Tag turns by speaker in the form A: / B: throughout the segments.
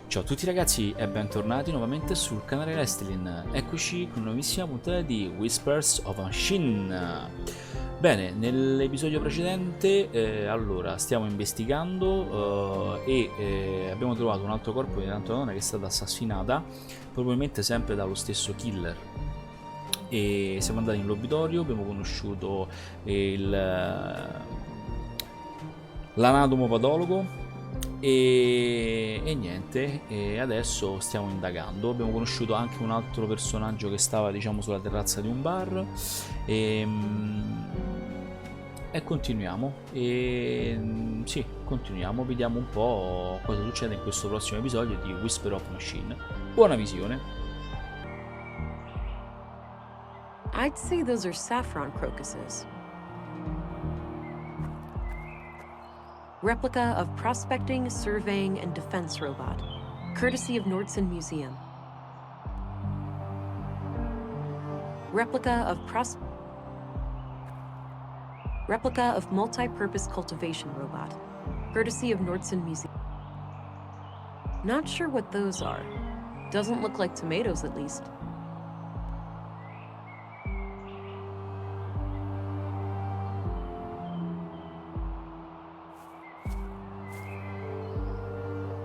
A: Ciao a tutti ragazzi e bentornati nuovamente sul canale Raistlin. Eccoci con una nuovissima puntata di Whispers of Machine. Bene, nell'episodio precedente stiamo investigando abbiamo trovato un altro corpo di un'altra donna che è stata assassinata, probabilmente sempre dallo stesso killer. E siamo andati in l'obitorio, abbiamo conosciuto l'anatomopatologo e niente, e adesso stiamo indagando. Abbiamo conosciuto anche un altro personaggio che stava, diciamo, sulla terrazza di un bar e continuiamo. Sì, continuiamo, vediamo un po' cosa succede in questo prossimo episodio di Whisper of Machine. Buona visione.
B: I'd say those are saffron crocuses. Replica of prospecting, surveying, and defense robot, courtesy of Nordson Museum. Replica of multi-purpose cultivation robot, courtesy of Nordson Museum. Not sure what those are. Doesn't look like tomatoes, at least.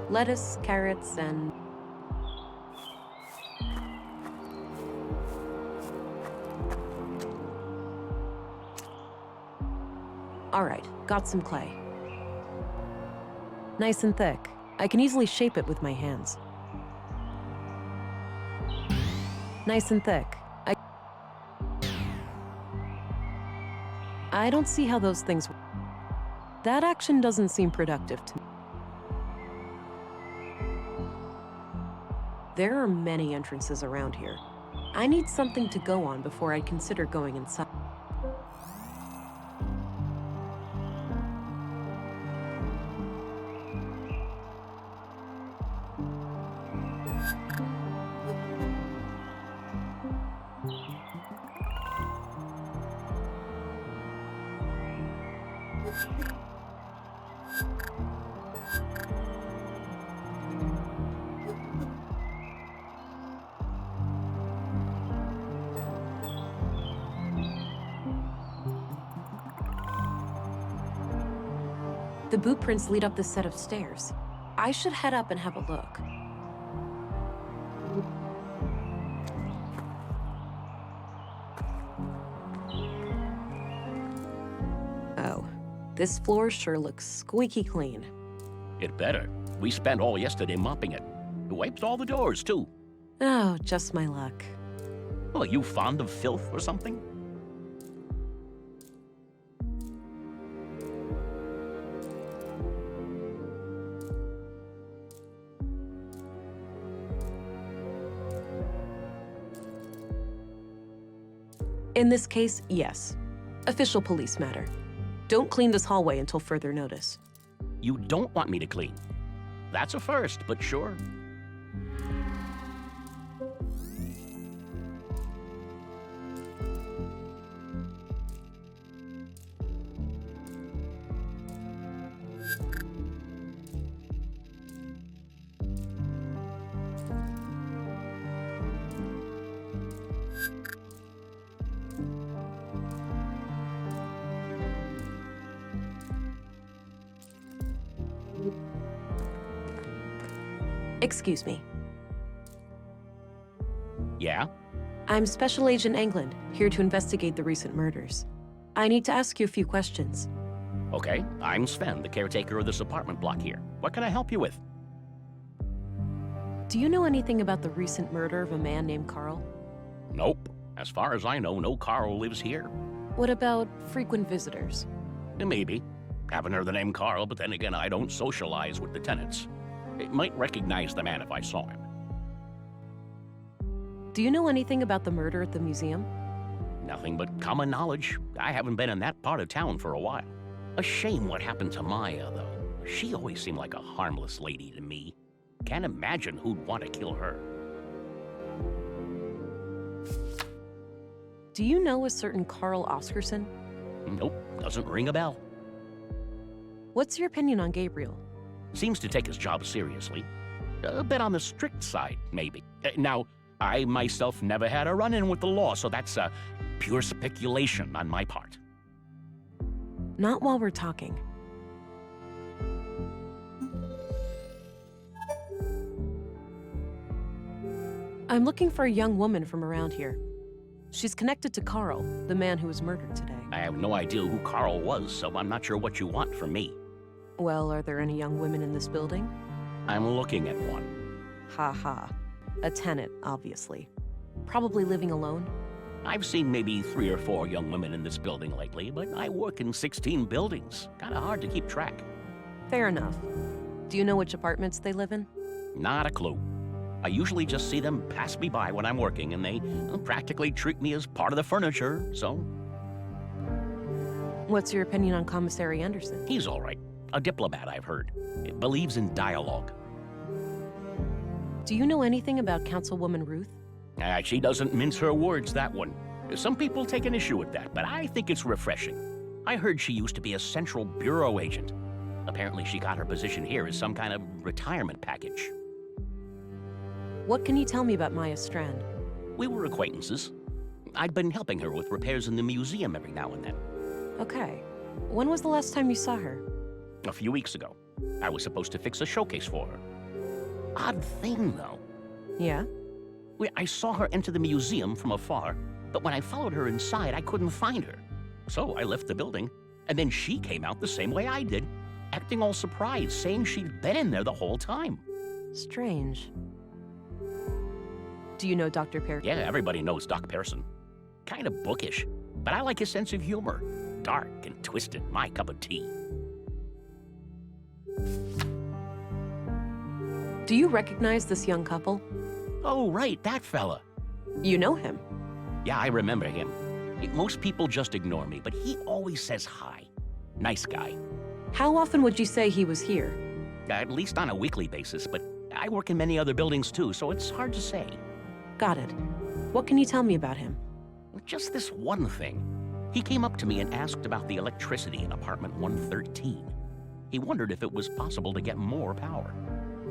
B: Lettuce, carrots, and... All right, got some clay. Nice and thick. I can easily shape it with my hands. Nice and thick. I don't see how those things... That action doesn't seem productive to me. There are many entrances around here. I need something to go on before I'd consider going inside. The boot prints lead up this set of stairs. I should head up and have a look. Oh, this floor sure looks squeaky clean.
C: It better. We spent all yesterday mopping it. We wiped all the doors, too.
B: Oh, just my luck.
C: Well, are you fond of filth or something?
B: In this case, yes. Official police matter. Don't clean this hallway until further notice.
C: You don't want me to clean. That's a first, but sure.
B: Excuse me.
C: Yeah?
B: I'm Special Agent England, here to investigate the recent murders. I need to ask you a few questions.
C: Okay, I'm Sven, the caretaker of this apartment block here. What can I help you with?
B: Do you know anything about the recent murder of a man named Carl?
C: Nope. As far as I know, no Carl lives here.
B: What about frequent visitors?
C: Maybe. Haven't heard the name Carl, but then again, I don't socialize with the tenants. I might recognize the man if I saw him.
B: Do you know anything about the murder at the museum?
C: Nothing but common knowledge. I haven't been in that part of town for a while. A shame what happened to Maya, though. She always seemed like a harmless lady to me. Can't imagine who'd want to kill her.
B: Do you know a certain Carl Oscarson?
C: Nope, doesn't ring a bell.
B: What's your opinion on Gabriel?
C: Seems to take his job seriously. A bit on the strict side, maybe. Now, I myself never had a run-in with the law, so that's pure speculation on my part.
B: Not while we're talking. I'm looking for a young woman from around here. She's connected to Carl, the man who was murdered today.
C: I have no idea who Carl was, so I'm not sure what you want from me.
B: Well, are there any young women in this building?
C: I'm looking at one.
B: Ha ha. A tenant, obviously. Probably living alone.
C: I've seen maybe 3 or 4 young women in this building lately, but I work in 16 buildings. Kinda hard to keep track.
B: Fair enough. Do you know which apartments they live in?
C: Not a clue. I usually just see them pass me by when I'm working, and they practically treat me as part of the furniture, so...
B: What's your opinion on Commissary Anderson?
C: He's all right. A diplomat, I've heard. Believes in dialogue.
B: Do you know anything about Councilwoman Ruth?
C: She doesn't mince her words, that one. Some people take an issue with that, but I think it's refreshing. I heard she used to be a Central Bureau agent. Apparently she got her position here as some kind of retirement package.
B: What can you tell me about Maya Strand?
C: We were acquaintances. I'd been helping her with repairs in the museum every now and then.
B: Okay. When was the last time you saw her?
C: A few weeks ago. I was supposed to fix a showcase for her. Odd thing, though.
B: Yeah?
C: I saw her enter the museum from afar, but when I followed her inside, I couldn't find her. So I left the building, and then she came out the same way I did, acting all surprised, saying she'd been in there the whole time.
B: Strange. Do you know Dr. Pearson?
C: Yeah, everybody knows Doc Pearson. Kind of bookish, but I like his sense of humor. Dark and twisted, my cup of tea.
B: Do you recognize this young couple?
C: Oh, right, that fella.
B: You know him.
C: Yeah, I remember him. Most people just ignore me, but he always says hi. Nice guy.
B: How often would you say he was here?
C: At least on a weekly basis, but I work in many other buildings too, so it's hard to say.
B: Got it. What can you tell me about him?
C: Just this one thing. He came up to me and asked about the electricity in apartment 113. He wondered if it was possible to get more power.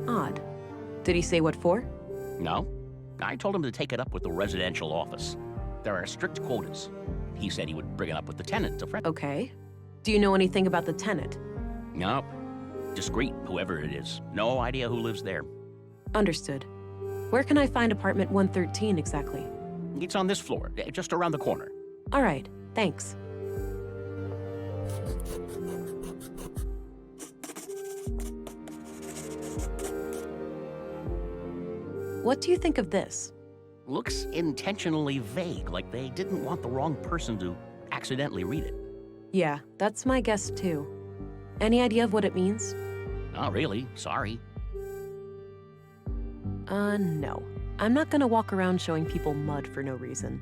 B: Odd. Did he say what for?
C: No. I told him to take it up with the residential office. There are strict quotas. He said he would bring it up with the tenant to friend.
B: Okay. Do you know anything about the tenant?
C: Nope. Discreet, whoever it is. No idea who lives there.
B: Understood. Where can I find apartment 113 exactly?
C: It's on this floor, just around the corner.
B: All right, thanks. What do you think of this?
C: Looks intentionally vague, like they didn't want the wrong person to accidentally read it.
B: Yeah, that's my guess too. Any idea of what it means?
C: Not really, sorry.
B: No. I'm not gonna walk around showing people mud for no reason.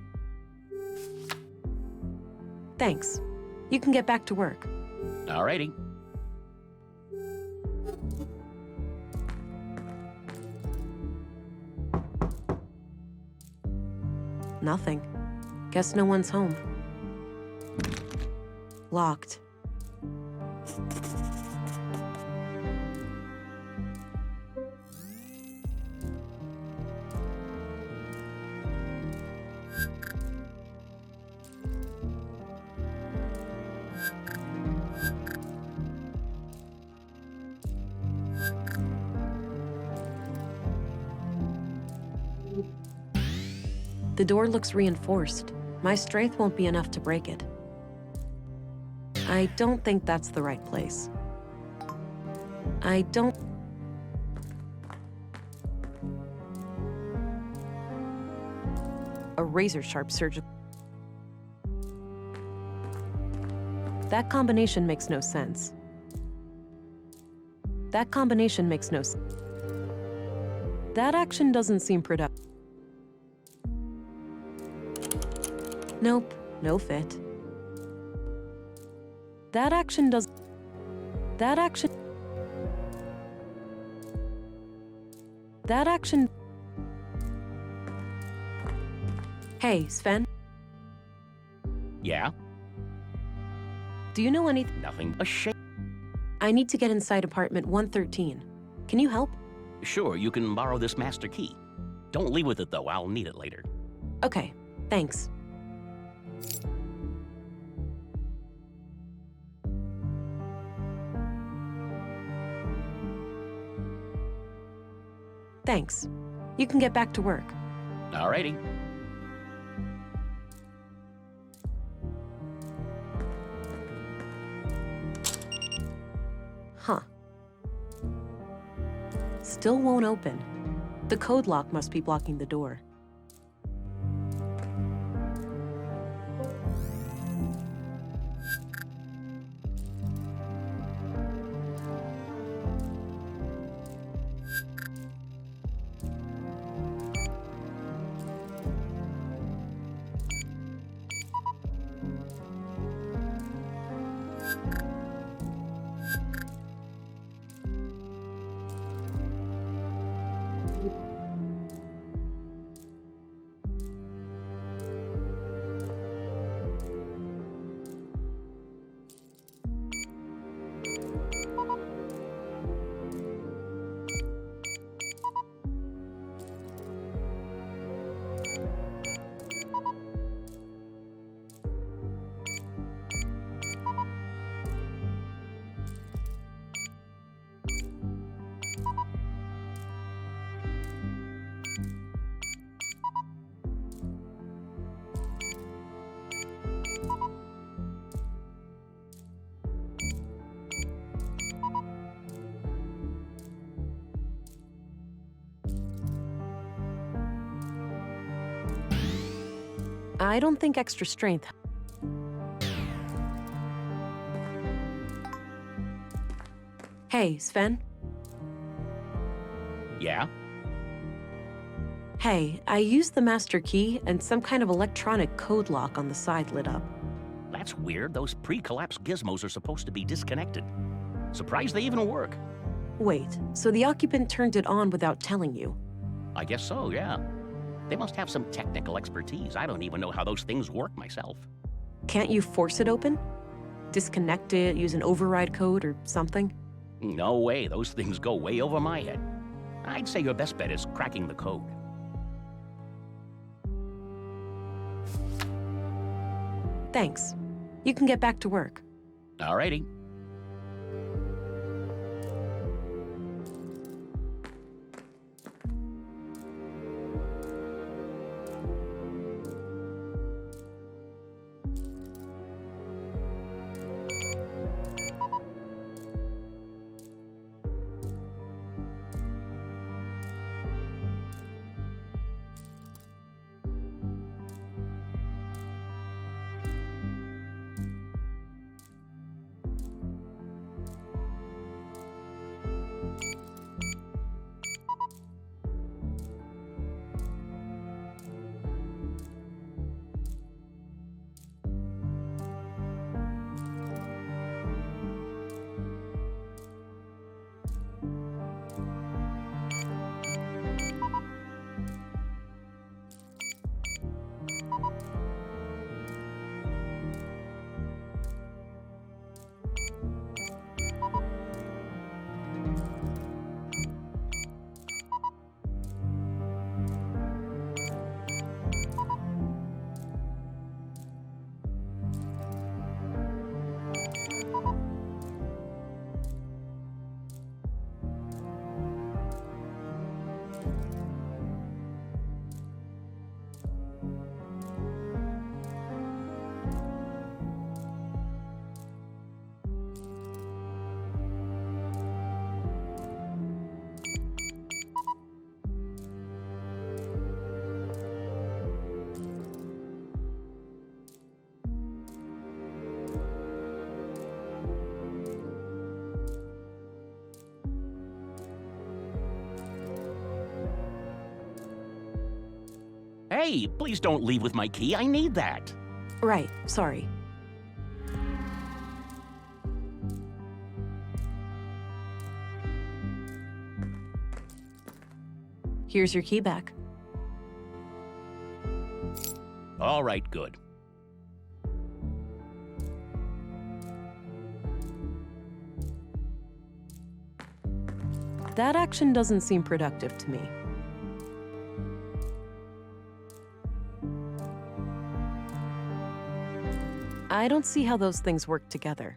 B: Thanks. You can get back to work.
C: Alrighty.
B: Nothing. Guess no one's home. Locked. The door looks reinforced. My strength won't be enough to break it. I don't think that's the right place. I don't... A razor-sharp surgical... That combination makes no sense. That combination makes no sense. That action doesn't seem productive. Nope, no fit. That action does... That action... That action... Hey, Sven?
C: Yeah?
B: Do you know anything?
C: Nothing. A shame.
B: I need to get inside apartment 113. Can you help?
C: Sure, you can borrow this master key. Don't leave with it, though. I'll need it later.
B: Okay, thanks. Thanks. You can get back to work.
C: Alrighty.
B: Huh. Still won't open. The code lock must be blocking the door. I don't think extra strength. Hey, Sven?
C: Yeah?
B: Hey, I used the master key and some kind of electronic code lock on the side lit up.
C: That's weird. Those pre-collapse gizmos are supposed to be disconnected. Surprised they even work.
B: Wait, so the occupant turned it on without telling you?
C: I guess so, yeah. They must have some technical expertise. I don't even know how those things work myself.
B: Can't you force it open? Disconnect it, use an override code or something?
C: No way. Those things go way over my head. I'd say your best bet is cracking the code.
B: Thanks. You can get back to work.
C: Alrighty. Hey, please don't leave with my key. I need that.
B: Right, sorry. Here's your key back.
C: All right, good.
B: That action doesn't seem productive to me. I don't see how those things work together.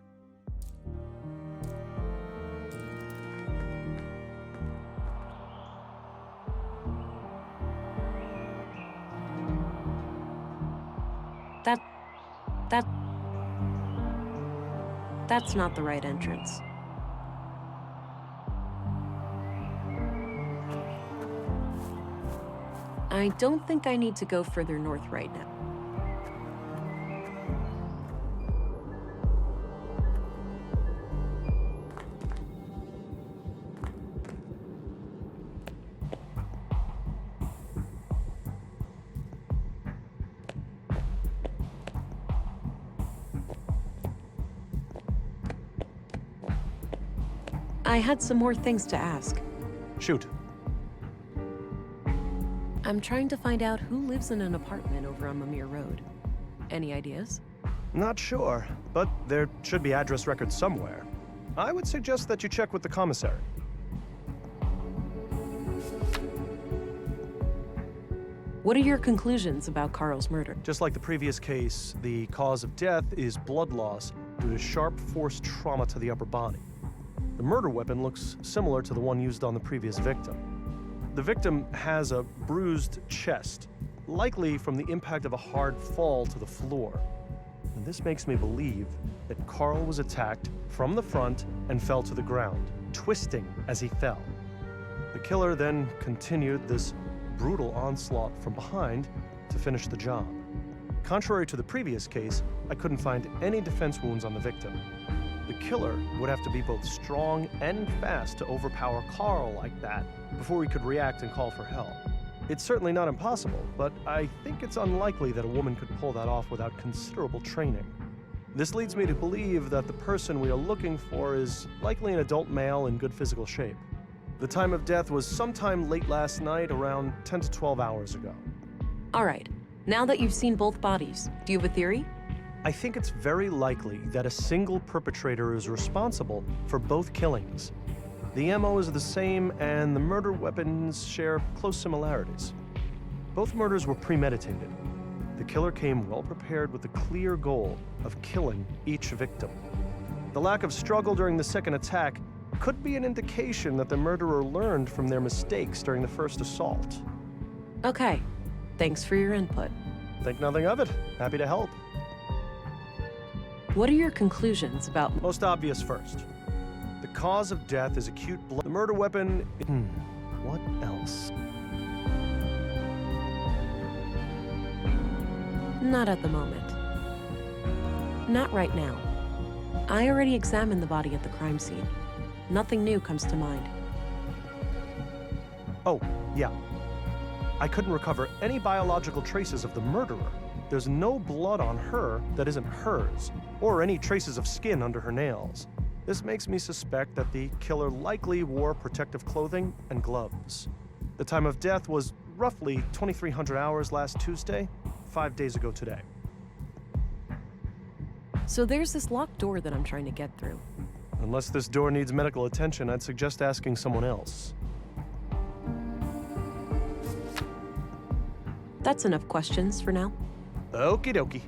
B: That's not the right entrance. I don't think I need to go further north right now. I had some more things to ask.
D: Shoot.
B: I'm trying to find out who lives in an apartment over on Mimir Road. Any ideas?
D: Not sure, but there should be address records somewhere. I would suggest that you check with the commissary.
B: What are your conclusions about Carl's murder?
D: Just like the previous case, the cause of death is blood loss due to sharp force trauma to the upper body. The murder weapon looks similar to the one used on the previous victim. The victim has a bruised chest, likely from the impact of a hard fall to the floor. And this makes me believe that Carl was attacked from the front and fell to the ground, twisting as he fell. The killer then continued this brutal onslaught from behind to finish the job. Contrary to the previous case, I couldn't find any defense wounds on the victim. The killer would have to be both strong and fast to overpower Carl like that before he could react and call for help. It's certainly not impossible, but I think it's unlikely that a woman could pull that off without considerable training. This leads me to believe that the person we are looking for is likely an adult male in good physical shape. The time of death was sometime late last night, around 10 to 12 hours ago.
B: All right, now that you've seen both bodies, do you have a theory?
D: I think it's very likely that a single perpetrator is responsible for both killings. The MO is the same, and the murder weapons share close similarities. Both murders were premeditated. The killer came well prepared with the clear goal of killing each victim. The lack of struggle during the second attack could be an indication that the murderer learned from their mistakes during the first assault.
B: Okay, thanks for your input.
D: Think nothing of it. Happy to help.
B: What are your conclusions about...
D: Most obvious first. The cause of death is acute blood. The murder weapon... What else?
B: Not at the moment. Not right now. I already examined the body at the crime scene. Nothing new comes to mind.
D: Oh, yeah. I couldn't recover any biological traces of the murderer. There's no blood on her that isn't hers, or any traces of skin under her nails. This makes me suspect that the killer likely wore protective clothing and gloves. The time of death was roughly 2300 hours last Tuesday, 5 days ago today.
B: So there's this locked door that I'm trying to get through.
D: Unless this door needs medical attention, I'd suggest asking someone else.
B: That's enough questions for now.
D: Okie dokie.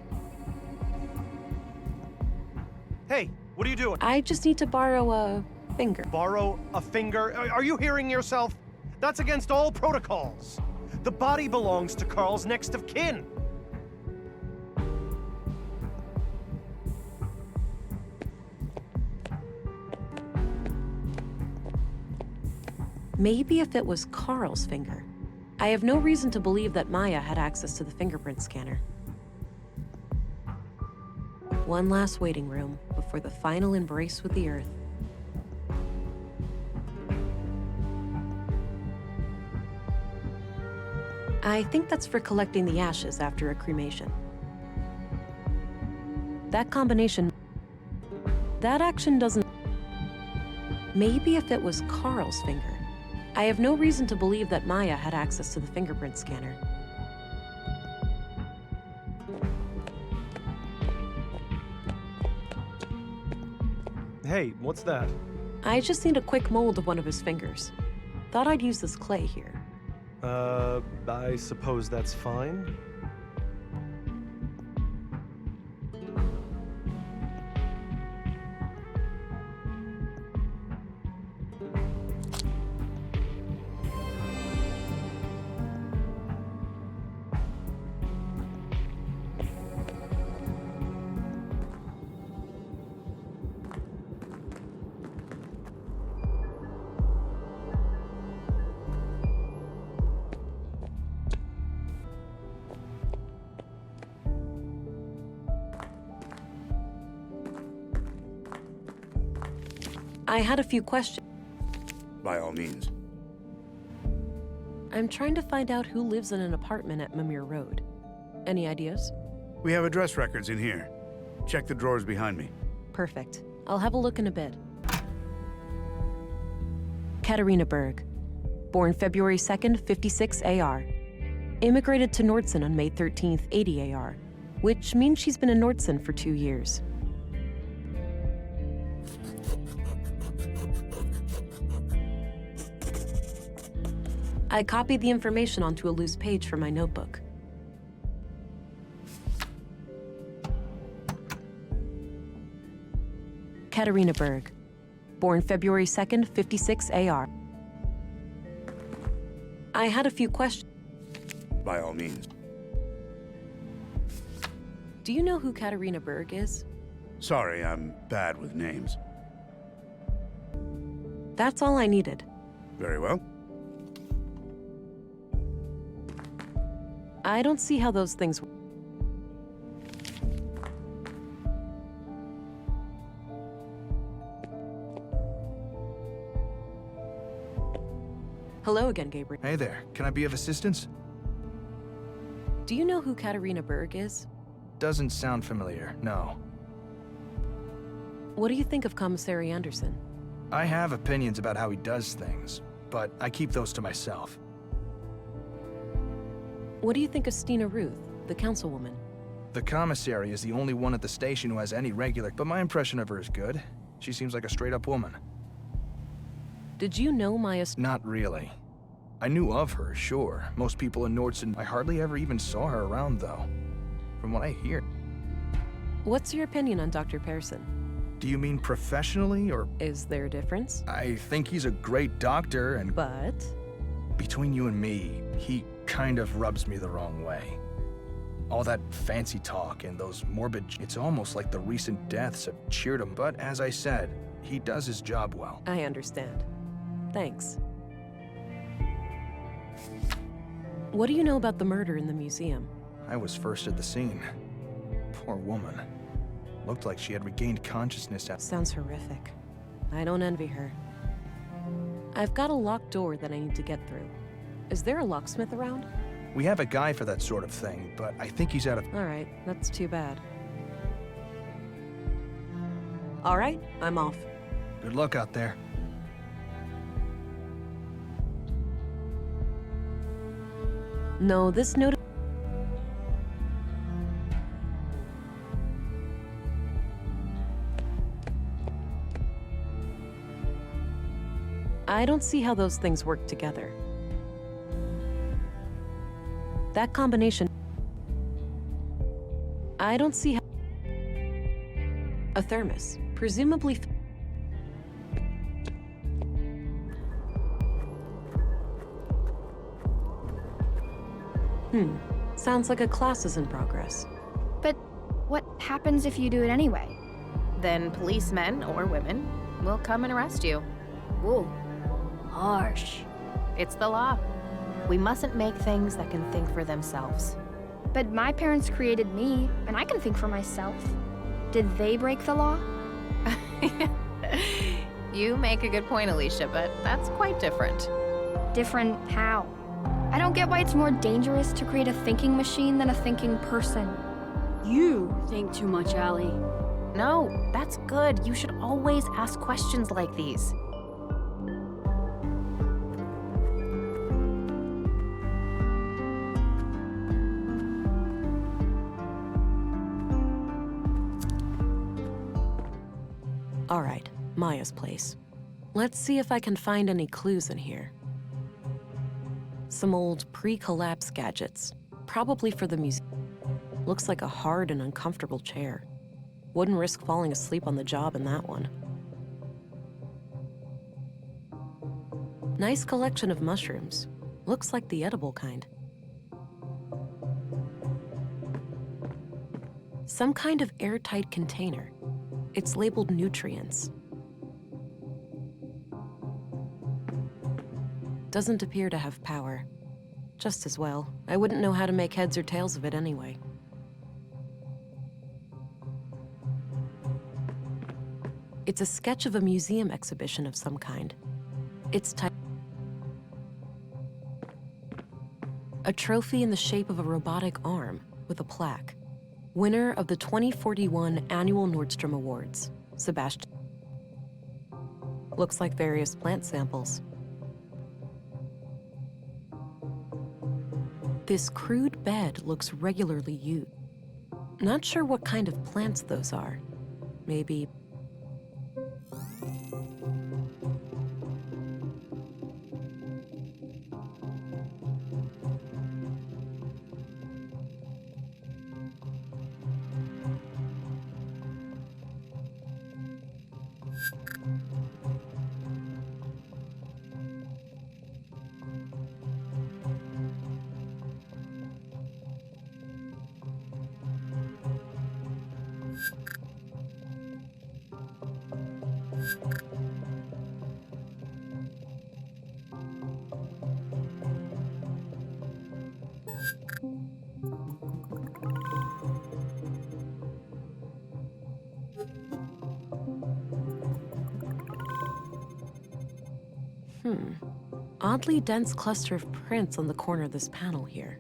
D: Hey, what are you doing?
B: I just need to borrow a finger.
D: Borrow a finger? Are you hearing yourself? That's against all protocols. The body belongs to Carl's next of kin.
B: Maybe if it was Carl's finger. I have no reason to believe that Maya had access to the fingerprint scanner. One last waiting room before the final embrace with the earth. I think that's for collecting the ashes after a cremation. That combination... That action doesn't... Maybe if it was Carl's finger. I have no reason to believe that Maya had access to the fingerprint scanner.
D: Hey, what's that?
B: I just need a quick mold of one of his fingers. Thought I'd use this clay here.
D: I suppose that's fine.
B: I had a few questions.
E: By all means.
B: I'm trying to find out who lives in an apartment at Mimir Road. Any ideas?
E: We have address records in here. Check the drawers behind me.
B: Perfect. I'll have a look in a bit. Katarina Berg. Born February 2nd, 56 AR. Immigrated to Nordson on May 13th, 80 AR, which means she's been in Nordson for 2 years. I copied the information onto a loose page from my notebook. Katarina Berg. Born February 2nd, 56 AR. I had a few questions.
E: By all means.
B: Do you know who Katarina Berg is?
E: Sorry, I'm bad with names.
B: That's all I needed.
E: Very well.
B: I don't see how those things work. Hello again, Gabriel.
F: Hey there, can I be of assistance?
B: Do you know who Katarina Berg is?
F: Doesn't sound familiar, no.
B: What do you think of Commissary Anderson?
F: I have opinions about how he does things, but I keep those to myself.
B: What do you think of Stina Ruth, the councilwoman?
F: The commissary is the only one at the station who has any regular, but my impression of her is good. She seems like a straight-up woman.
B: Did you know Maya?
F: Not really. I knew of her, sure. Most people in Nordson, I hardly ever even saw her around, though. From what I hear.
B: What's your opinion on Dr. Pearson?
F: Do you mean professionally, or?
B: Is there a difference?
F: I think he's a great doctor, and
B: But?
F: between you and me, he kind of rubs me the wrong way. All that fancy talk and those morbid... It's almost like the recent deaths have cheered him, but as I said, he does his job well.
B: I understand. Thanks. What do you know about the murder in the museum?
F: I was first at the scene. Poor woman. Looked like she had regained consciousness at...
B: Sounds horrific. I don't envy her. I've got a locked door that I need to get through. Is there a locksmith around?
F: We have a guy for that sort of thing, but I think he's out of...
B: All right, that's too bad. All right, I'm off.
F: Good luck out there.
B: No, this note... I don't see how those things work together. That combination... I don't see how... A thermos, presumably... Sounds like a class is in progress.
G: But what happens if you do it anyway?
H: Then policemen or women will come and arrest you.
G: Whoa, harsh.
H: It's the law. We mustn't make things that can think for themselves.
G: But my parents created me, and I can think for myself. Did they break the law?
H: You make a good point, Alicia, but that's quite different.
G: Different how? I don't get why it's more dangerous to create a thinking machine than a thinking person.
I: You think too much, Allie.
H: No, that's good. You should always ask questions like these.
B: All right, Maya's place. Let's see if I can find any clues in here. Some old pre-collapse gadgets, probably for the museum. Looks like a hard and uncomfortable chair. Wouldn't risk falling asleep on the job in that one. Nice collection of mushrooms. Looks like the edible kind. Some kind of airtight container. It's labeled nutrients. Doesn't appear to have power. Just as well. I wouldn't know how to make heads or tails of it anyway. It's a sketch of a museum exhibition of some kind. It's a trophy in the shape of a robotic arm with a plaque. Winner of the 2041 annual Nordstrom Awards, Sebastian. Looks like various plant samples. This crude bed looks regularly used. Not sure what kind of plants those are. Maybe oddly dense cluster of prints on the corner of this panel here.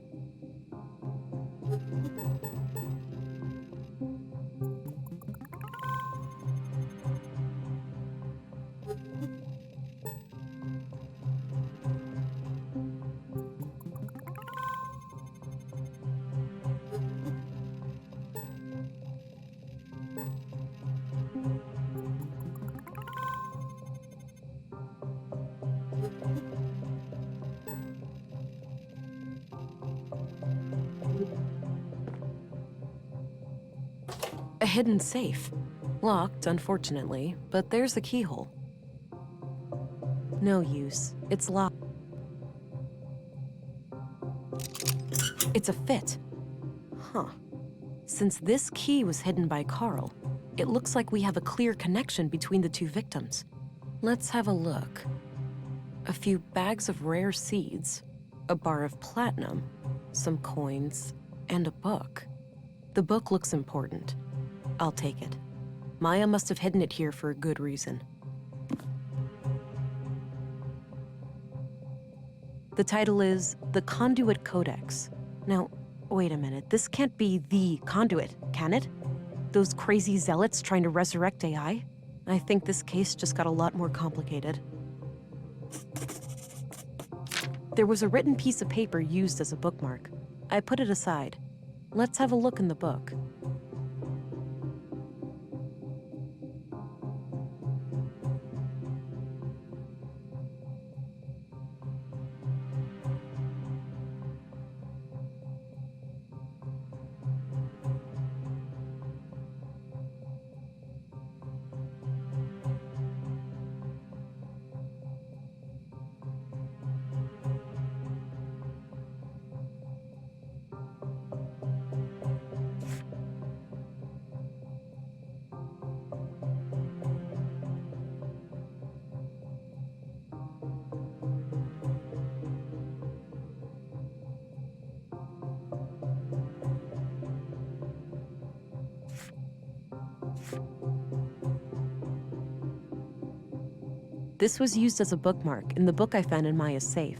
B: A hidden safe. Locked, unfortunately, but there's the keyhole. No use. It's locked. It's a fit. Huh. Since this key was hidden by Carl, it looks like we have a clear connection between the two victims. Let's have a look. A few bags of rare seeds, a bar of platinum, some coins, and a book. The book looks important. I'll take it. Maya must have hidden it here for a good reason. The title is The Conduit Codex. Now, wait a minute. This can't be the conduit, can it? Those crazy zealots trying to resurrect AI? I think this case just got a lot more complicated. There was a written piece of paper used as a bookmark. I put it aside. Let's have a look in the book. This was used as a bookmark in the book I found in Maya's safe.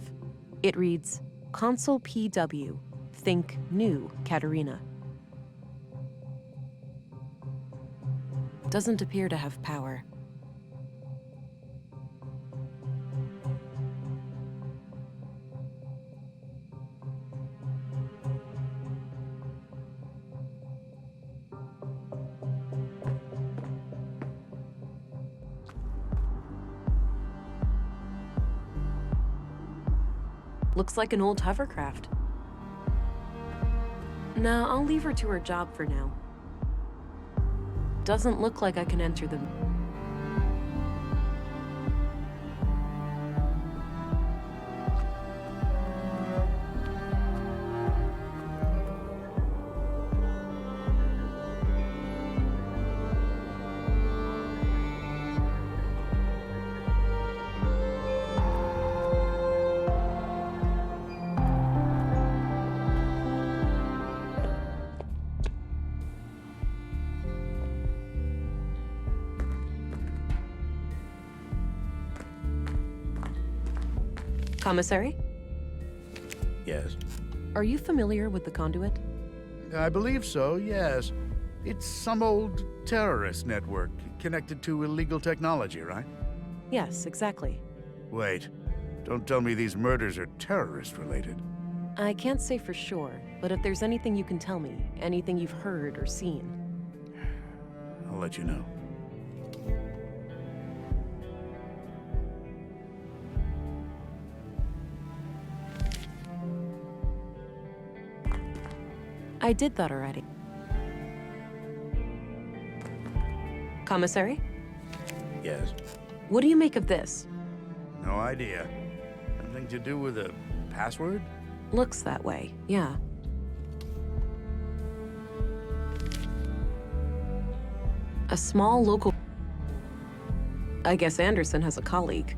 B: It reads, Consul PW, think new, Katerina. Doesn't appear to have power. Looks like an old hovercraft. No, I'll leave her to her job for now. Doesn't look like I can enter the... Commissary?
E: Yes.
B: Are you familiar with the conduit?
E: I believe so, yes. It's some old terrorist network connected to illegal technology, right?
B: Yes, exactly.
E: Wait. Don't tell me these murders are terrorist-related.
B: I can't say for sure, but if there's anything you can tell me, anything you've heard or seen.
E: I'll let you know.
B: I did that already. Commissary?
E: Yes.
B: What do you make of this?
E: No idea. Something to do with a password?
B: Looks that way, yeah. A small local... I guess Anderson has a colleague.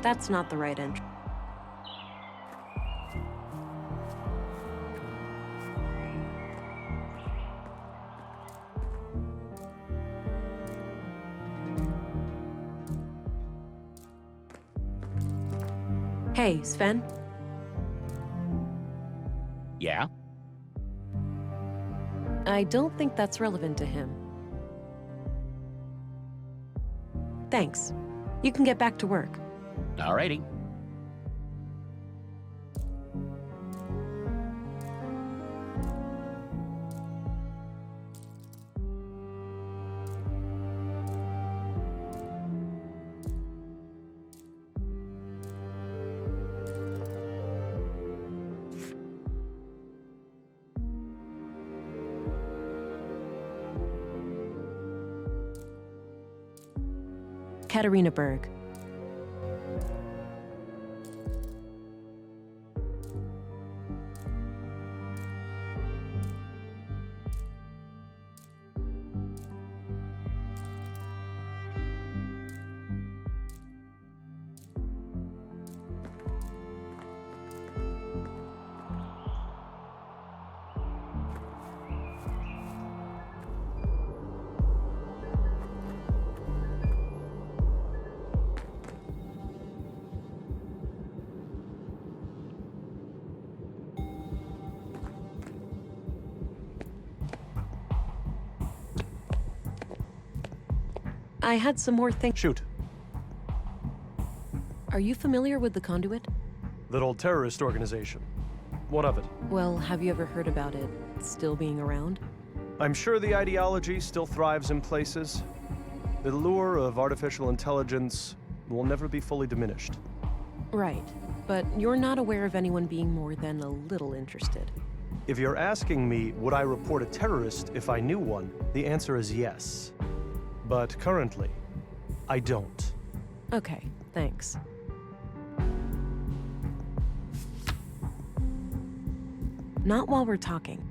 B: That's not the right entry. Hey, Sven?
C: Yeah?
B: I don't think that's relevant to him. Thanks. You can get back to work.
C: Alrighty.
B: Katarina Berg. I had some more things.
D: Shoot.
B: Are you familiar with the Conduit?
D: That old terrorist organization. What of it?
B: Well, have you ever heard about it still being around?
D: I'm sure the ideology still thrives in places. The lure of artificial intelligence will never be fully diminished.
B: Right, but you're not aware of anyone being more than a little interested.
D: If you're asking me, would I report a terrorist if I knew one, the answer is yes. But currently, I don't.
B: Okay, thanks. Not while we're talking.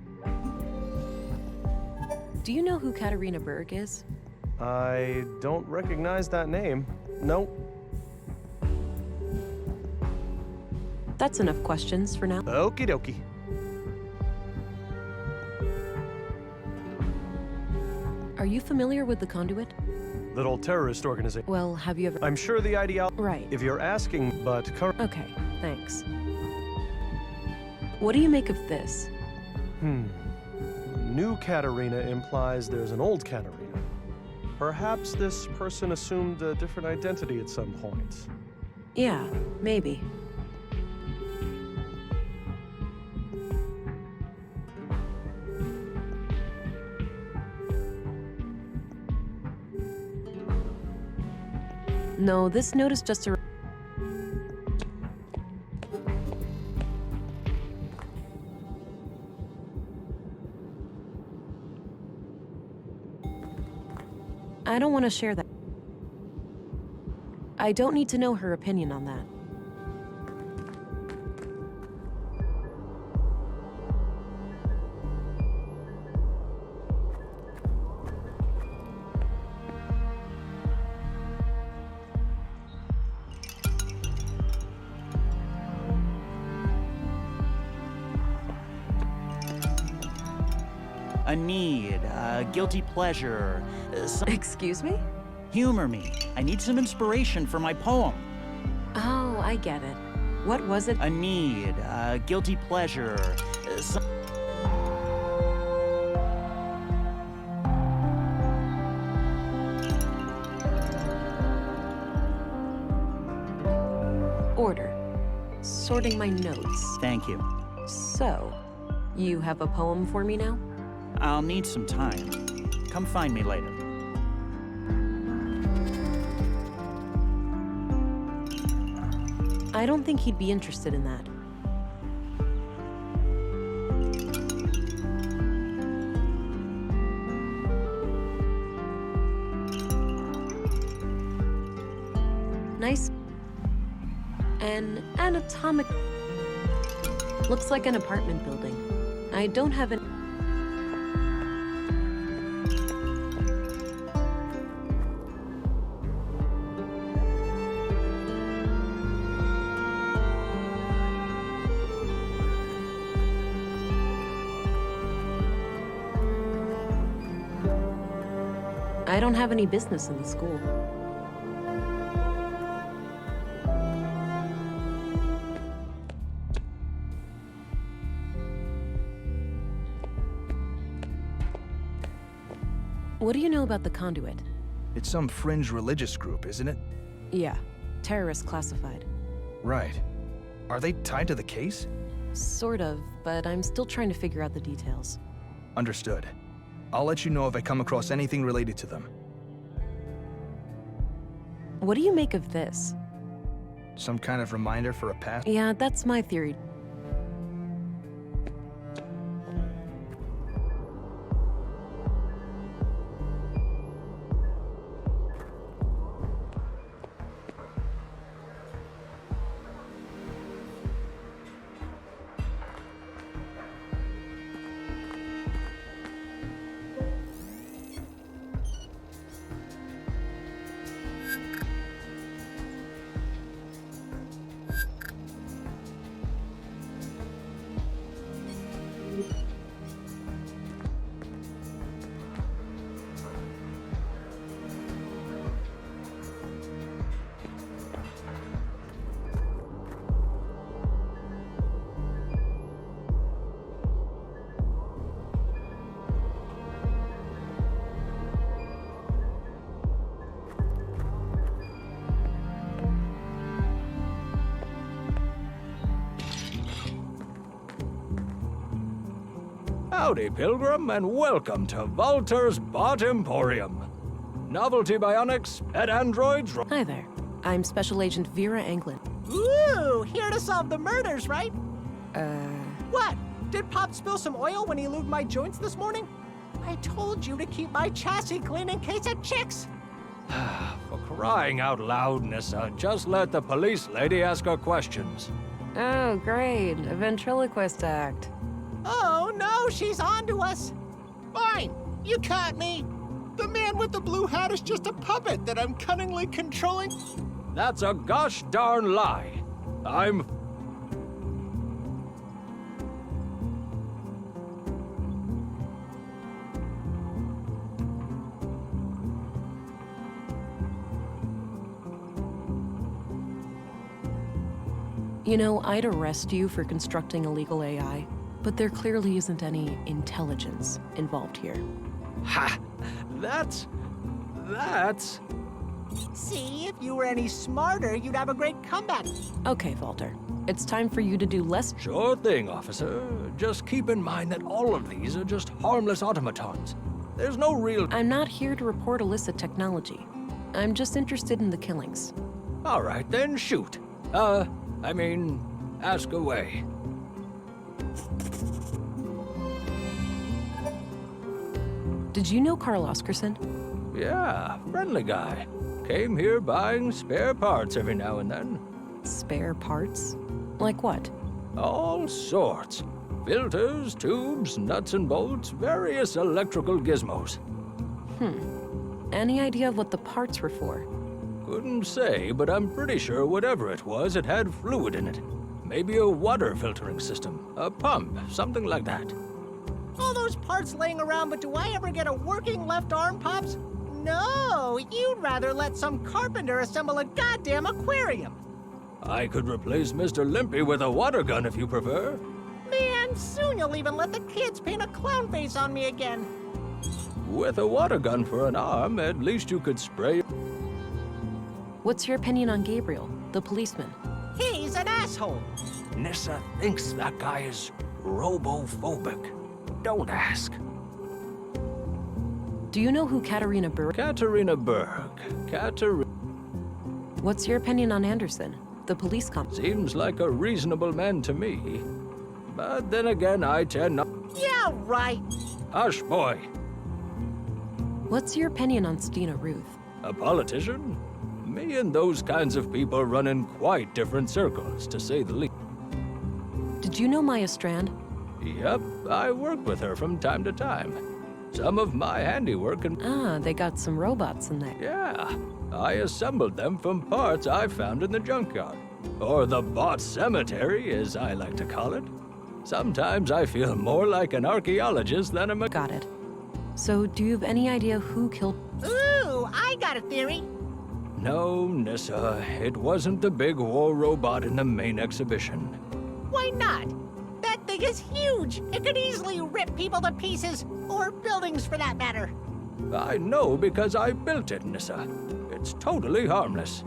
B: Do you know who Katarina Berg is?
D: I don't recognize that name. Nope.
B: That's enough questions for now.
D: Okie dokie.
B: Are you familiar with the Conduit?
D: That old terrorist organization.
B: Well, have you ever...
D: I'm sure the ideology.
B: Right.
D: If you're asking, but
B: Okay, thanks. What do you make of this?
D: New Katarina implies there's an old Katarina. Perhaps this person assumed a different identity at some point.
B: Yeah, maybe. No, this note is just a... I don't want to share that. I don't need to know her opinion on that.
J: A need, a guilty pleasure.
B: Excuse me?
J: Humor me. I need some inspiration for my poem.
B: Oh, I get it. What was it?
J: A need, a guilty pleasure.
B: Order. Sorting my notes.
J: Thank you.
B: So, you have a poem for me now?
J: I'll need some time. Come find me later.
B: I don't think he'd be interested in that. Nice. An anatomic... Looks like an apartment building. I don't have an... I don't have any business in the school. What do you know about the Conduit?
F: It's some fringe religious group, isn't it?
B: Yeah, terrorist classified.
F: Right. Are they tied to the case?
B: Sort of, but I'm still trying to figure out the details.
F: Understood. I'll let you know if I come across anything related to them.
B: What do you make of this?
F: Some kind of reminder for a past?
B: Yeah, that's my theory.
K: Howdy, Pilgrim, and welcome to Walter's Bot Emporium. Novelty bionics, pet androids...
B: Hi there. I'm Special Agent Vera Anglin.
L: Ooh, here to solve the murders, right?
B: Uh...
L: What? Did Pop spill some oil when he lubed my joints this morning? I told you to keep my chassis clean in case of chicks.
K: For crying out loud, Nissa, just let the police lady ask her questions.
B: Oh, great. A ventriloquist act.
L: Oh no, she's on to us.
M: Fine, you caught me. The man with the blue hat is just a puppet that I'm cunningly controlling.
K: That's a gosh darn lie. I'm...
B: You know, I'd arrest you for constructing illegal AI, but there clearly isn't any intelligence involved here.
K: Ha! That's...
L: See, if you were any smarter, you'd have a great comeback.
B: Okay, Walter. It's time for you to do less.
K: Sure thing, officer. Just keep in mind that all of these are just harmless automatons. There's no real...
B: I'm not here to report illicit technology. I'm just interested in the killings.
K: All right, then shoot. Ask away.
B: Did you know Carl Oscarson?
K: Yeah, friendly guy. Came here buying spare parts every now and then.
B: Spare parts? Like what?
K: All sorts. Filters, tubes, nuts and bolts, various electrical gizmos.
B: Any idea of what the parts were for?
K: Couldn't say, but I'm pretty sure whatever it was, it had fluid in it. Maybe a water filtering system, a pump, something like that.
L: All those parts laying around, but do I ever get a working left arm, Pops? No, you'd rather let some carpenter assemble a goddamn aquarium.
K: I could replace Mr. Limpy with a water gun if you prefer.
L: Man, soon you'll even let the kids paint a clown face on me again.
K: With a water gun for an arm, at least you could spray...
B: What's your opinion on Gabriel, the policeman?
L: He's an asshole.
K: Nissa thinks that guy is robophobic. Don't ask.
B: Do you know who Katerina Berg?
K: Katerina Berg.
B: What's your opinion on Anderson, the police cop?
K: Seems like a reasonable man to me. But then again, I tend not...
L: Yeah, right.
K: Hush, boy.
B: What's your opinion on Stina Ruth?
K: A politician? Me and those kinds of people run in quite different circles, to say the least.
B: Did you know Maya Strand?
K: Yep, I work with her from time to time. Some of my handiwork and...
B: Ah, they got some robots in there.
K: Yeah, I assembled them from parts I found in the junkyard. Or the bot cemetery, as I like to call it. Sometimes I feel more like an archaeologist than a...
B: Got it. So, do you have any idea who killed...
L: Ooh, I got a theory.
K: No, Nissa, it wasn't the big war robot in the main exhibition.
L: Why not? That thing is huge. It could easily rip people to pieces, or buildings for that matter.
K: I know because I built it, Nissa. It's totally harmless.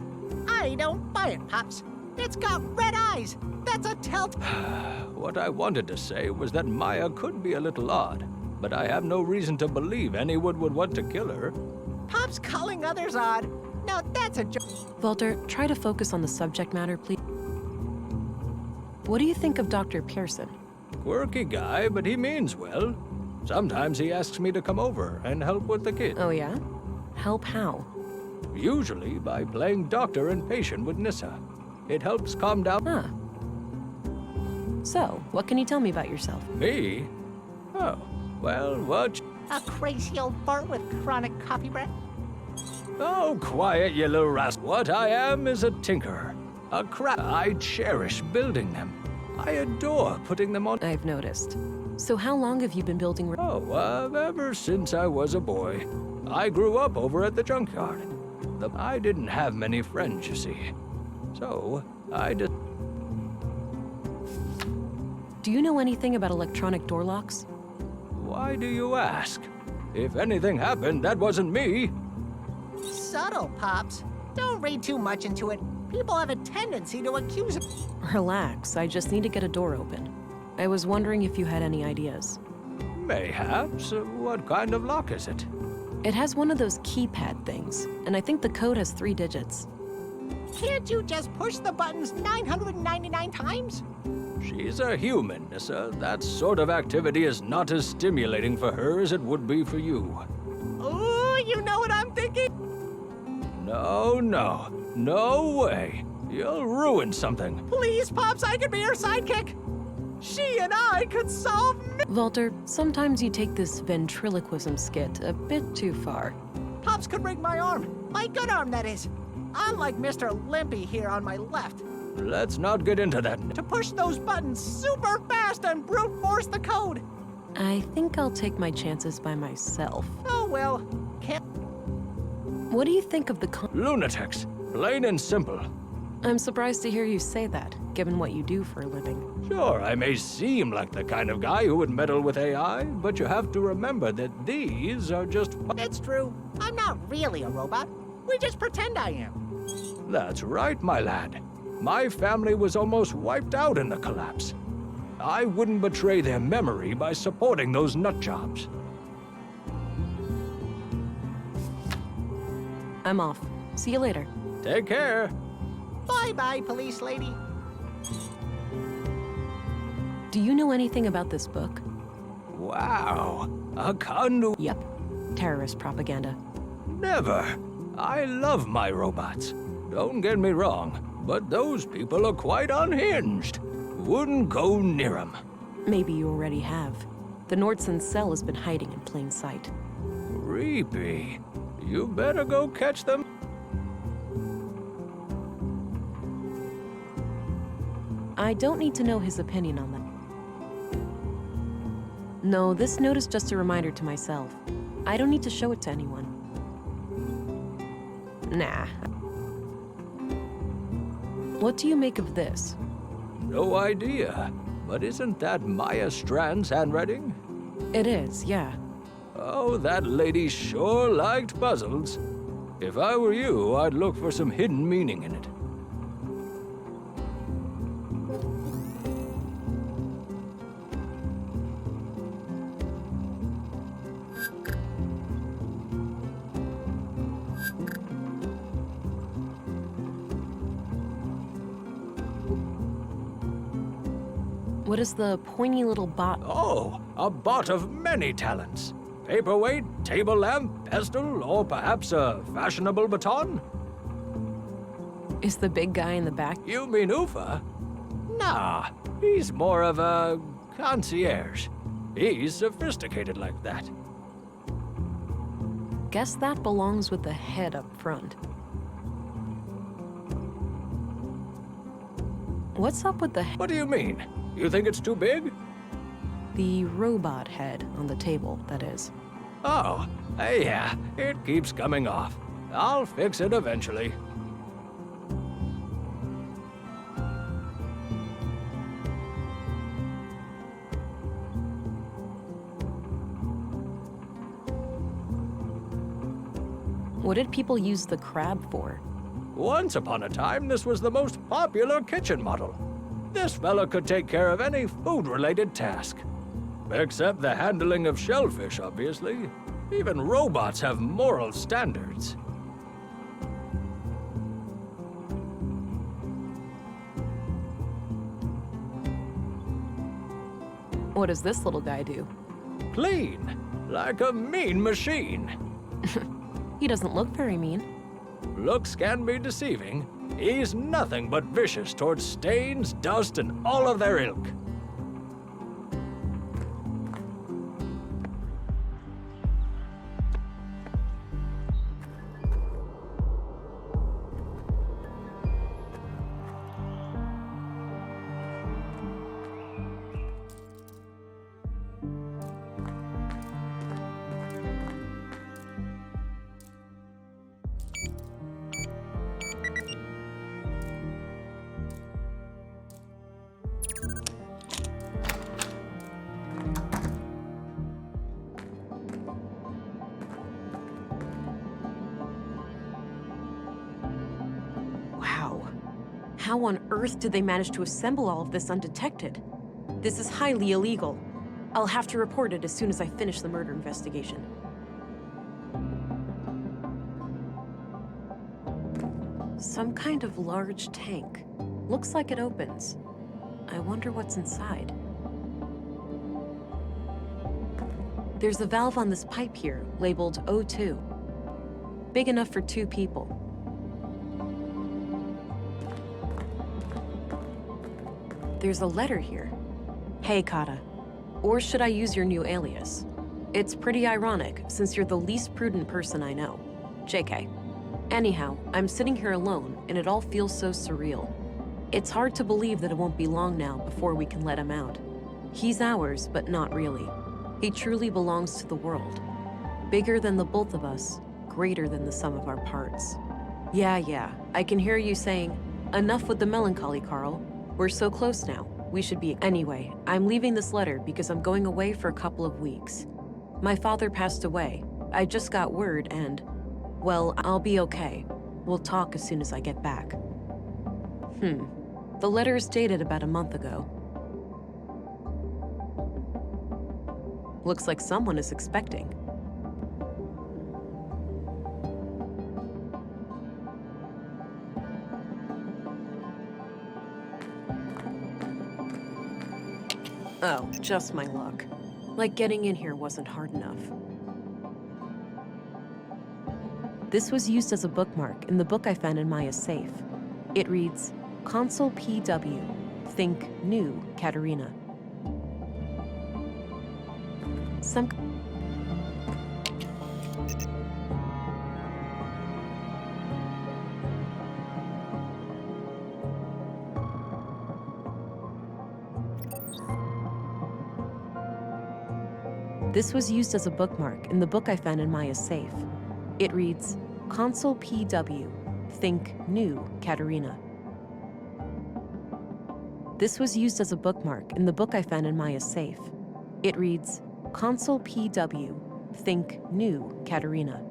L: I don't buy it, Pops. It's got red eyes. That's a telltale...
K: What I wanted to say was that Maya could be a little odd, but I have no reason to believe anyone would want to kill her.
L: Pop's calling others odd. Now that's a joke.
B: Walter, try to focus on the subject matter, please. What do you think of Dr. Pearson?
K: Quirky guy, but he means well. Sometimes he asks me to come over and help with the kids.
B: Oh, yeah? Help how?
K: Usually by playing doctor and patient with Nissa. It helps calm down...
B: Huh. So, what can you tell me about yourself?
K: Me? Oh, well, what...
L: A crazy old fart with chronic coffee breath?
K: Oh, quiet, you little rascal. What I am is a tinker. A crap. I cherish building them. I adore putting them on...
B: I've noticed. So how long have you been building...
K: ever since I was a boy. I grew up over at the junkyard. I didn't have many friends, you see. So, I just...
B: Do you know anything about electronic door locks?
K: Why do you ask? If anything happened, that wasn't me.
L: Subtle, Pops. Don't read too much into it. People have a tendency to accuse...
B: Relax, I just need to get a door open. I was wondering if you had any ideas.
K: Mayhaps. What kind of lock is it?
B: It has one of those keypad things, and I think the code has 3 digits.
L: Can't you just push the buttons 999 times?
K: She's a human, Nissa. That sort of activity is not as stimulating for her as it would be for you.
L: Ooh, you know what I'm thinking?
K: No way. You'll ruin something.
L: Please, Pops, I could be her sidekick. She and I could solve...
B: Walter, sometimes you take this ventriloquism skit a bit too far.
L: Pops could rig my arm. My good arm, that is. Unlike Mr. Limpy here on my left.
K: Let's not get into that.
L: To push those buttons super fast and brute force the code.
B: I think I'll take my chances by myself.
L: Oh, well. Can't...
B: What do you think of the
K: Lunatics. Plain and simple.
B: I'm surprised to hear you say that, given what you do for a living.
K: Sure, I may seem like the kind of guy who would meddle with AI, but you have to remember that these are just...
L: It's true. I'm not really a robot. We just pretend I am.
K: That's right, my lad. My family was almost wiped out in the collapse. I wouldn't betray their memory by supporting those nutjobs.
B: I'm off. See you later.
K: Take care.
L: Bye-bye, police lady.
B: Do you know anything about this book?
K: Wow.
B: Yep. Terrorist propaganda.
K: Never. I love my robots. Don't get me wrong, but those people are quite unhinged. Wouldn't go near them.
B: Maybe you already have. The Nordson cell has been hiding in plain sight.
K: Creepy. You better go catch them.
B: I don't need to know his opinion on that. No, this note is just a reminder to myself. I don't need to show it to anyone. Nah. What do you make of this?
K: No idea. But isn't that Maya Strand's handwriting?
B: It is, yeah.
K: Oh, that lady sure liked puzzles. If I were you, I'd look for some hidden meaning in it.
B: What is the pointy little bot?
K: Oh, a bot of many talents. Paperweight, table lamp, pestle, or perhaps a fashionable baton?
B: Is the big guy in the back?
K: You mean Ufa? Nah, he's more of a concierge. He's sophisticated like that.
B: Guess that belongs with the head up front. What's up with the head?
K: What do you mean? You think it's too big?
B: The robot head on the table, that is.
K: Oh, yeah, it keeps coming off. I'll fix it eventually.
B: What did people use the crab for?
K: Once upon a time, this was the most popular kitchen model. This fella could take care of any food-related task. Except the handling of shellfish, obviously. Even robots have moral standards.
B: What does this little guy do?
K: Clean, like a mean machine.
B: He doesn't look very mean.
K: Looks can be deceiving. He's nothing but vicious towards stains, dust, and all of their ilk.
B: How on earth did they manage to assemble all of this undetected? This is highly illegal. I'll have to report it as soon as I finish the murder investigation. Some kind of large tank. Looks like it opens. I wonder what's inside. There's a valve on this pipe here, labeled O2. Big enough for 2 people. There's a letter here. Hey, Kata. Or should I use your new alias? It's pretty ironic, since you're the least prudent person I know. JK. Anyhow, I'm sitting here alone, and it all feels so surreal. It's hard to believe that it won't be long now before we can let him out. He's ours, but not really. He truly belongs to the world. Bigger than the both of us, greater than the sum of our parts. Yeah, I can hear you saying, enough with the melancholy, Carl. We're so close now. We should be. Anyway, I'm leaving this letter because I'm going away for a couple of weeks. My father passed away. I just got word and, well, I'll be okay. We'll talk as soon as I get back. The letter is dated about a month ago. Looks like someone is expecting. Oh, just my luck. Like getting in here wasn't hard enough. This was used as a bookmark in the book I found in Maya's safe. It reads, Consul PW, think new, Katerina. This was used as a bookmark in the book I found in Maya's safe. It reads, Consul PW, think new, Katerina. This was used as a bookmark in the book I found in Maya's safe. It reads, Consul PW, think new, Katerina.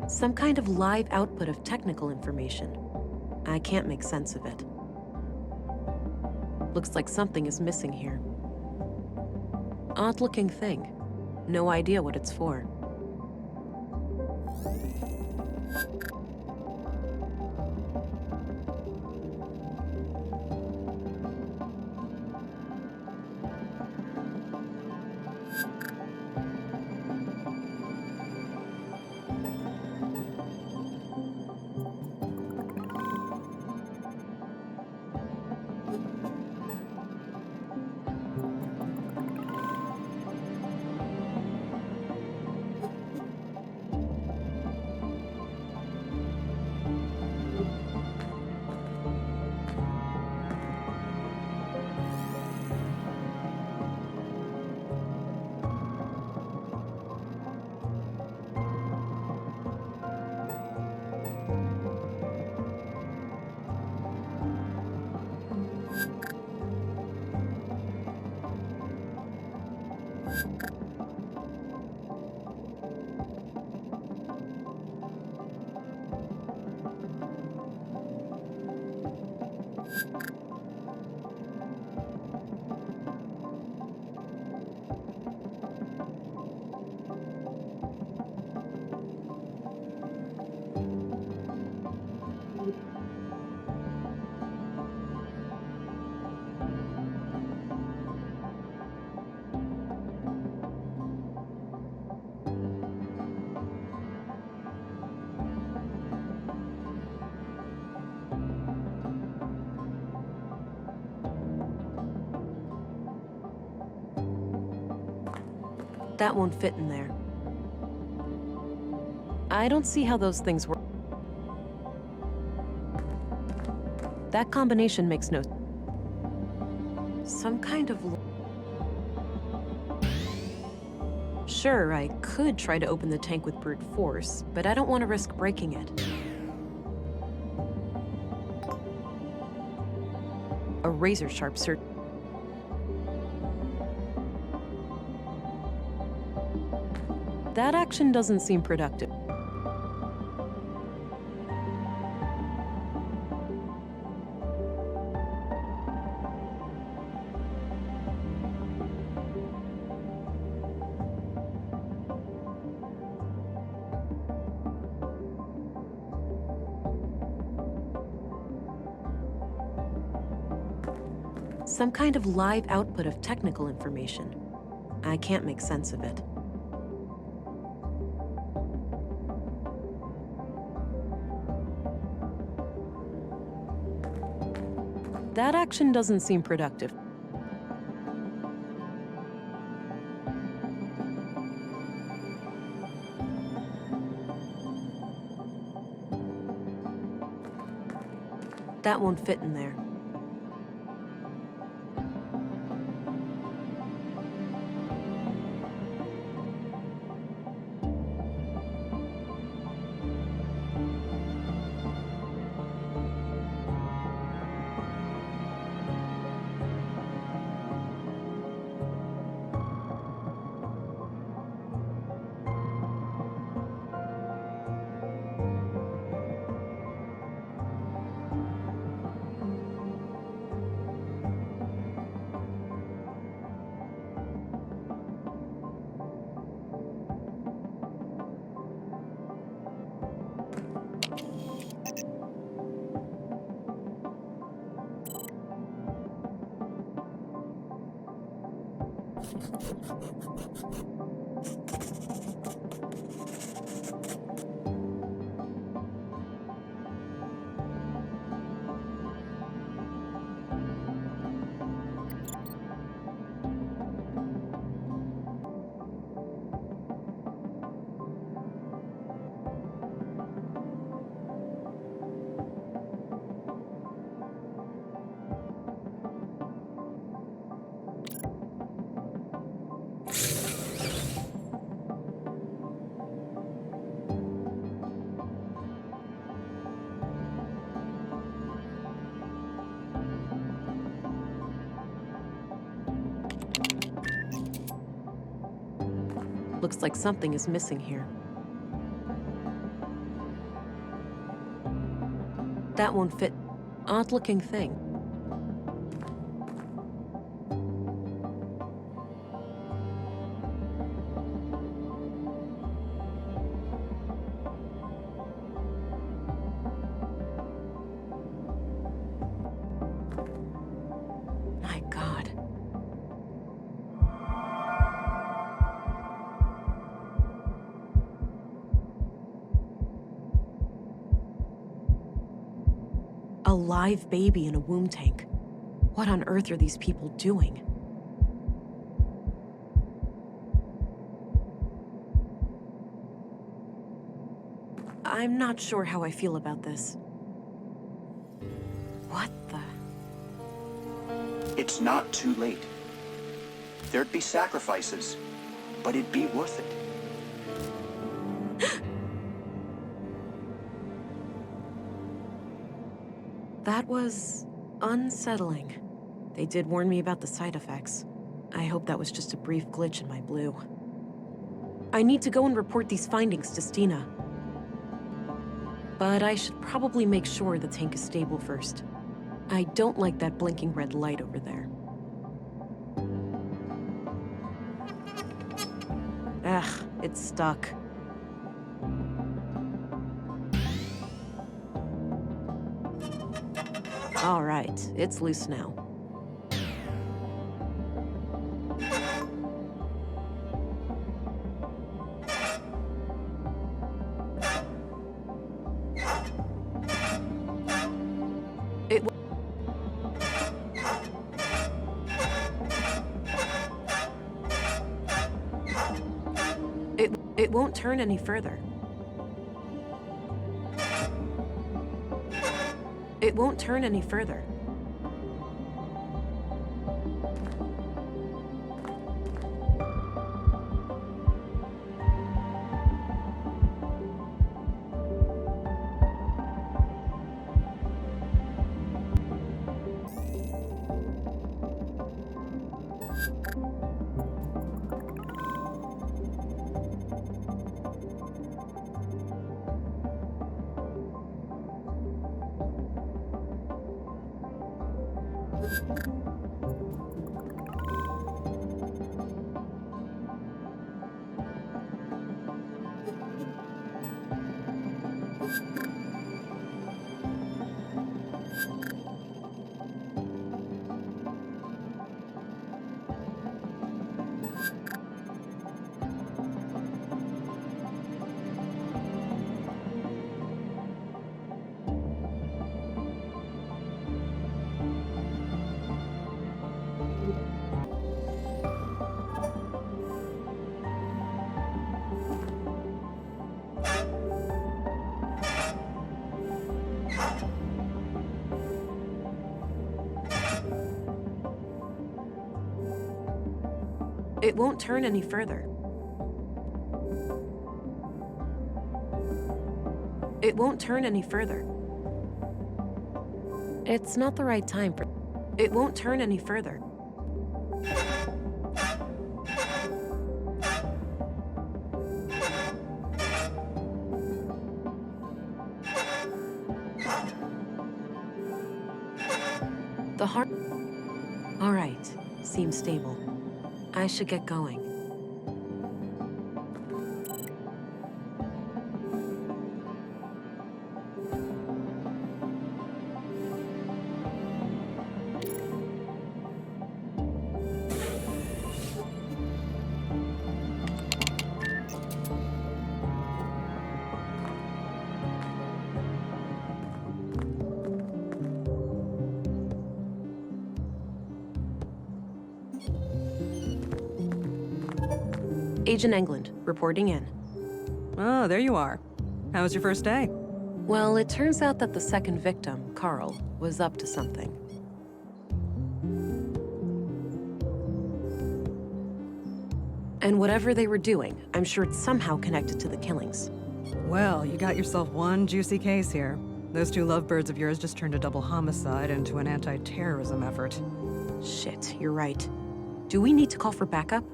B: Some kind of live output of technical information. I can't make sense of it. Looks like something is missing here. Odd-looking thing. No idea what it's for. That won't fit in there. I don't see how those things work. That combination makes no... Some kind of... Sure, I could try to open the tank with brute force, but I don't want to risk breaking it. A razor-sharp search... That action doesn't seem productive. Some kind of live output of technical information. I can't make sense of it. That action doesn't seem productive. That won't fit in there. Looks like something is missing here. That won't fit. Odd-looking thing. My God. A live baby in a womb tank. What on earth are these people doing? I'm not sure how I feel about this. What the?
N: It's not too late. There'd be sacrifices, but it'd be worth it.
B: That was unsettling. They did warn me about the side effects. I hope that was just a brief glitch in my blue. I need to go and report these findings to Stina. But I should probably make sure the tank is stable first. I don't like that blinking red light over there. Ugh, it's stuck. All right, it's loose now. It won't turn any further. It won't turn any further. It won't turn any further. It won't turn any further. It's not the right time for... It won't turn any further. The heart... All right, seems stable. I should get going. Agent England, reporting in.
O: Oh, there you are. How was your first day?
B: Well, it turns out that the second victim, Carl, was up to something. And whatever they were doing, I'm sure it's somehow connected to the killings.
O: Well, you got yourself one juicy case here. Those two lovebirds of yours just turned a double homicide into an anti-terrorism effort.
B: Shit, you're right. Do we need to call for backup?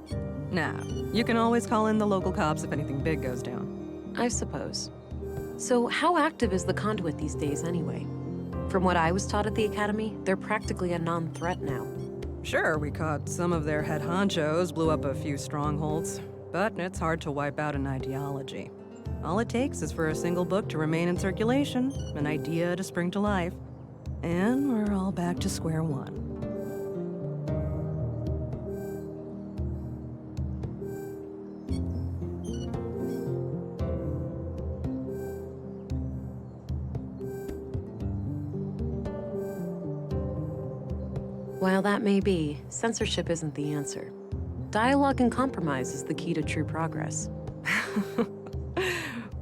O: Nah, you can always call in the local cops if anything big goes down.
B: I suppose. So how active is the conduit these days anyway? From what I was taught at the academy, they're practically a non-threat now.
O: Sure, we caught some of their head honchos, blew up a few strongholds, but it's hard to wipe out an ideology. All it takes is for a single book to remain in circulation, an idea to spring to life, and we're all back to square one.
B: While that may be, censorship isn't the answer. Dialogue and compromise is the key to true progress.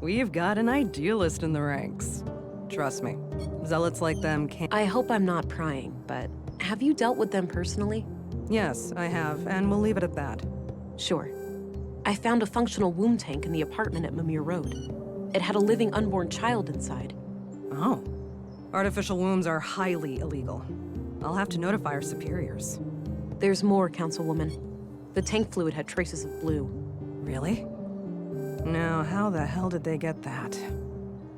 O: We've got an idealist in the ranks. Trust me, zealots like them can't...
B: I hope I'm not prying, but have you dealt with them personally?
O: Yes, I have, and we'll leave it at that.
B: Sure. I found a functional womb tank in the apartment at Mimir Road. It had a living unborn child inside.
O: Oh. Artificial wombs are highly illegal. I'll have to notify our superiors.
B: There's more, Councilwoman. The tank fluid had traces of blue.
O: Really? Now, how the hell did they get that?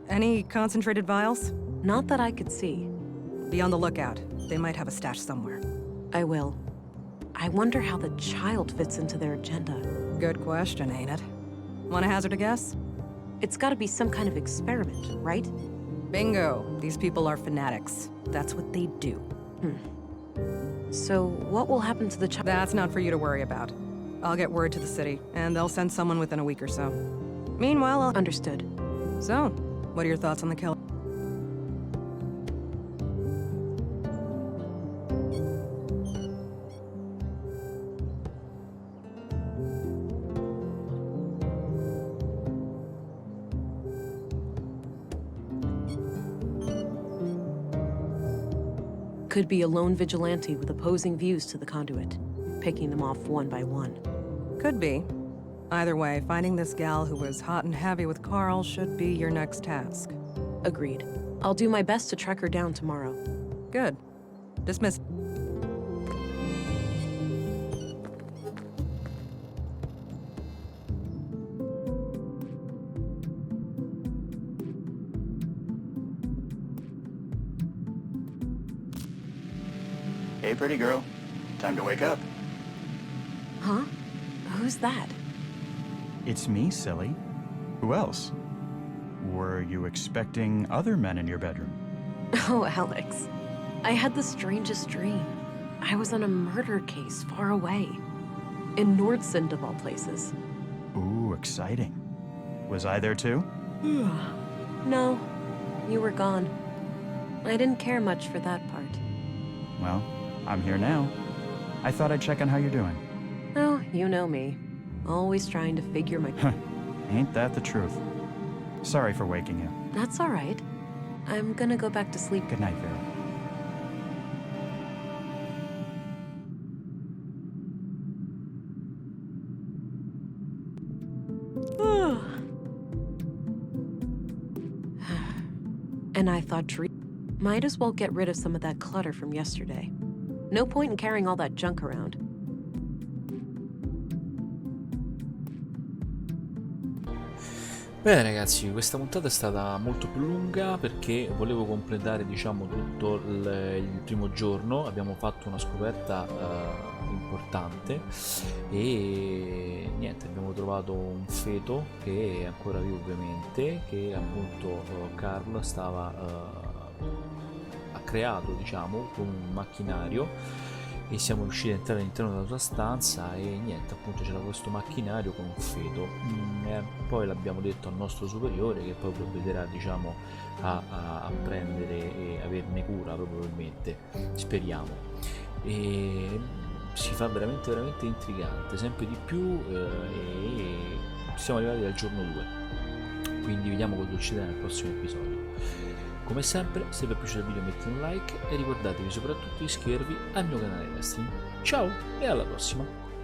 O: Any concentrated vials?
B: Not that I could see.
O: Be on the lookout. They might have a stash somewhere.
B: I will. I wonder how the child fits into their agenda.
O: Good question, ain't it? Want to hazard a guess?
B: It's gotta be some kind of experiment, right?
O: Bingo. These people are fanatics. That's what they do.
B: So, what will happen to the child?
O: That's not for you to worry about. I'll get word to the city, and they'll send someone within a week or so. Meanwhile, I'll...
B: Understood.
O: So, what are your thoughts on the killer?
B: Could be a lone vigilante with opposing views to the conduit, picking them off one by one.
O: Could be. Either way, finding this gal who was hot and heavy with Carl should be your next task.
B: Agreed. I'll do my best to track her down tomorrow.
O: Good. Dismissed.
N: Hey, pretty girl. Time to wake up.
B: Huh? Who's that?
P: It's me, silly. Who else? Were you expecting other men in your bedroom?
B: Oh, Alex. I had the strangest dream. I was on a murder case far away. In Nordsund, of all places.
P: Ooh, exciting. Was I there too?
B: No. You were gone. I didn't care much for that part.
P: Well, I'm here now. I thought I'd check on how you're doing.
B: Oh, you know me. Always trying to figure my...
P: Ain't that the truth? Sorry for waking you.
B: That's all right. I'm gonna go back to sleep.
P: Good night, Vera.
B: And I thought, might as well get rid of some of that clutter from yesterday. No point in carrying all that junk around.
A: Bene ragazzi, questa puntata è stata molto più lunga perché volevo completare, diciamo, tutto il primo giorno. Abbiamo fatto una scoperta importante e niente, abbiamo trovato un feto che è ancora vivo ovviamente, che appunto Carl ha creato, diciamo, con un macchinario, e siamo riusciti ad entrare all'interno della sua stanza e niente, appunto c'era questo macchinario con un feto. Poi l'abbiamo detto al nostro superiore che poi provvederà, diciamo, a prendere e averne cura, probabilmente, speriamo. E si fa veramente veramente intrigante, sempre di più, e siamo arrivati al giorno 2, quindi vediamo cosa succederà nel prossimo episodio. Come sempre, se vi è piaciuto il video mettete un like e ricordatevi soprattutto di iscrivervi al mio canale Raistlin. Ciao e alla prossima!